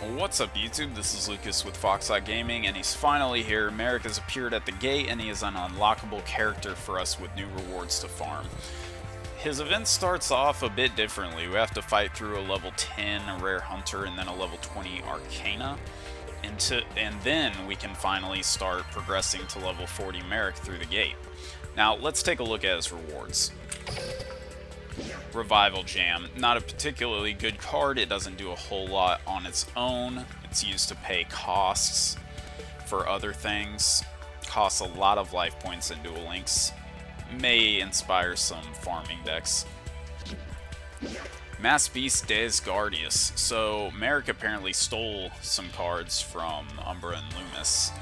What's up YouTube, this is Lucas with FoxHawk Gaming, and he's finally here. Marik has appeared at the gate, and he is an unlockable character for us with new rewards to farm. His event starts off a bit differently. We have to fight through a level 10 Rare Hunter and then a level 20 Arcana, and then we can finally start progressing to level 40 Marik through the gate. Now let's take a look at his rewards. Revival Jam. Not a particularly good card. It doesn't do a whole lot on its own. It's used to pay costs for other things. Costs a lot of life points in Duel Links. May inspire some farming decks. Mass Beast Desgardius. So Marik apparently stole some cards from Umbra and Loomis.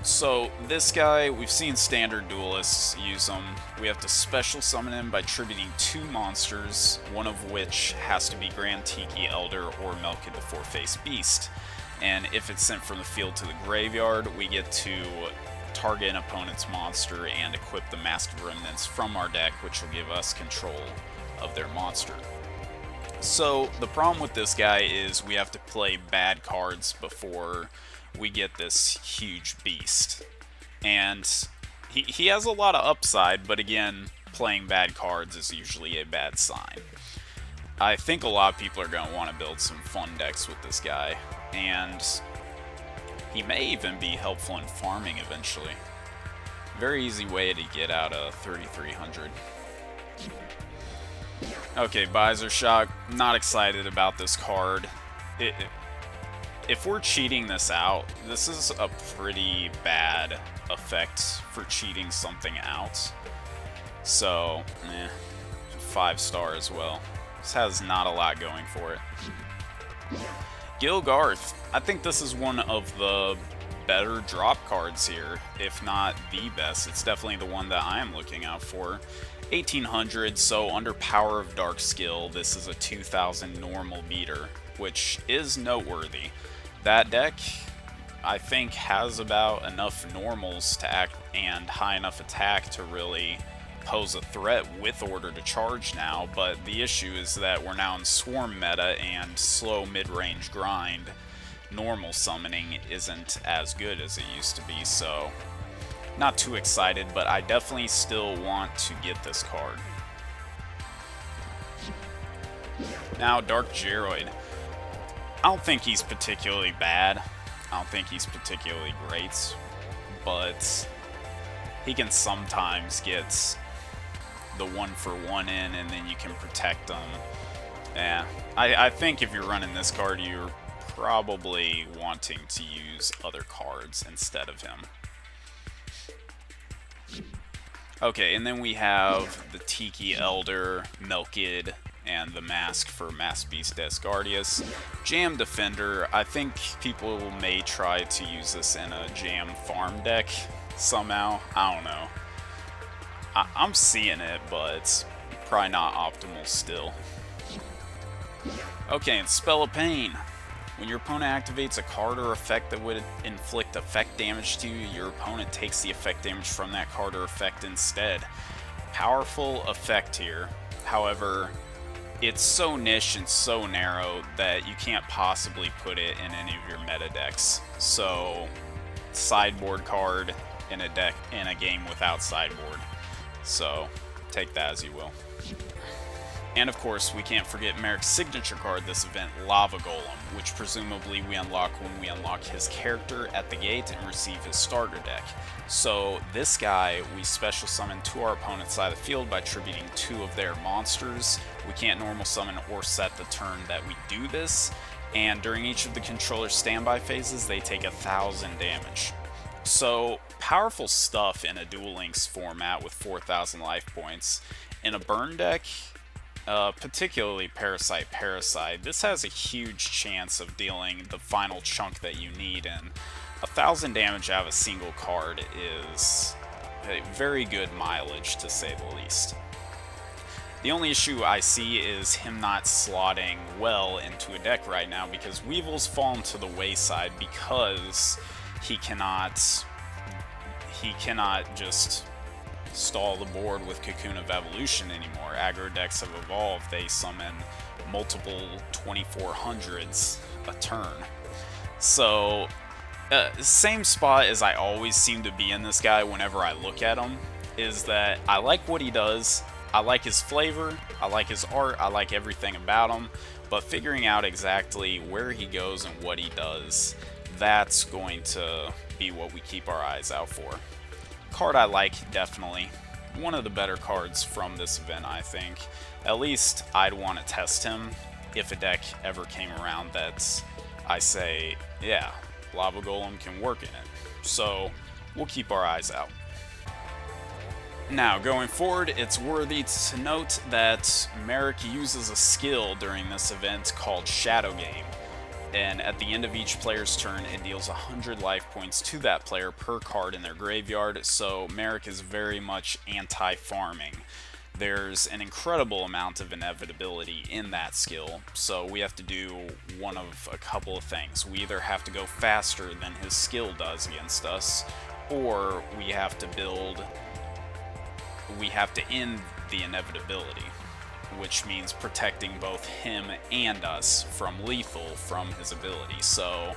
So this guy, we've seen standard duelists use him. We have to special summon him by tributing 2 monsters, one of which has to be Grand Tiki Elder or Melkid the Four-Faced Beast. And if it's sent from the field to the graveyard, we get to target an opponent's monster and equip the Masked Remnants from our deck, which will give us control of their monster. So the problem with this guy is we have to play bad cards before we get this huge beast. And he has a lot of upside, but again, playing bad cards is usually a bad sign. I think a lot of people are going to want to build some fun decks with this guy, and he may even be helpful in farming eventually. Very easy way to get out of 3,300. Okay, Visor Shock. Not excited about this card. If we're cheating this out, this is a pretty bad effect for cheating something out. So, 5-star as well. This has not a lot going for it. Gilgarth. I think this is one of the better drop cards here, if not the best. It's definitely the one that I am looking out for. 1800, so under Power of Dark skill, this is a 2000 normal beater, which is noteworthy. That deck, I think, has about enough normals to act and high enough attack to really pose a threat with Order to Charge now, but the issue is that we're now in Swarm meta and slow mid-range grind. Normal summoning isn't as good as it used to be, so not too excited, but I definitely still want to get this card. Now, Dark Jeroid. I don't think he's particularly bad. I don't think he's particularly great, but he can sometimes get the 1-for-1 in, and then you can protect him. Yeah, I think if you're running this card, you're probably wanting to use other cards instead of him. Okay, and then we have the Tiki Eldermill Kid and the mask for Mass Beast Desgardius. Jam Defender. I think people may try to use this in a Jam farm deck somehow. I don't know. I'm seeing it, but it's probably not optimal still. Okay, and Spell of Pain. When your opponent activates a card or effect that would inflict effect damage to you, your opponent takes the effect damage from that card or effect instead. Powerful effect here. However, it's so niche and so narrow that you can't possibly put it in any of your meta decks. So, sideboard card in a deck in a game without sideboard. So, take that as you will. And of course, we can't forget Marik's signature card this event, Lava Golem, which presumably we unlock when we unlock his character at the gate and receive his starter deck. So this guy, we special summon to our opponent's side of the field by tributing 2 of their monsters. We can't normal summon or set the turn that we do this, and during each of the controller's standby phases, they take 1,000 damage. So, powerful stuff in a Duel Links format with 4,000 life points. In a burn deck, particularly Parasite, this has a huge chance of dealing the final chunk that you need, and 1,000 damage out of a single card is a very good mileage, to say the least. The only issue I see is him not slotting well into a deck right now, because Weevil's fallen to the wayside because he cannot just stall the board with Cocoon of Evolution anymore. Aggro decks have evolved. They summon multiple 2400s a turn. So, same spot as I always seem to be in this guy whenever I look at him, is that I like what he does, I like his flavor, I like his art, I like everything about him, but figuring out exactly where he goes and what he does, that's going to be what we keep our eyes out for. Card I like, definitely. One of the better cards from this event, I think. At least I'd want to test him if a deck ever came around that I say, yeah, Lava Golem can work in it. So we'll keep our eyes out. Now, going forward, it's worthy to note that Marik uses a skill during this event called Shadow Game. And at the end of each player's turn, it deals 100 life points to that player per card in their graveyard, so Marik is very much anti-farming. There's an incredible amount of inevitability in that skill, so we have to do one of a couple of things. We either have to go faster than his skill does against us, or we have to end the inevitability, which means protecting both him and us from lethal from his ability. So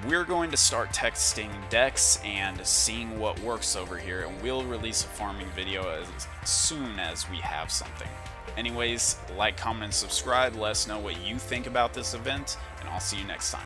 we're going to start texting decks and seeing what works over here, and we'll release a farming video as soon as we have something. Anyways, like, comment, and subscribe. Let us know what you think about this event, and I'll see you next time.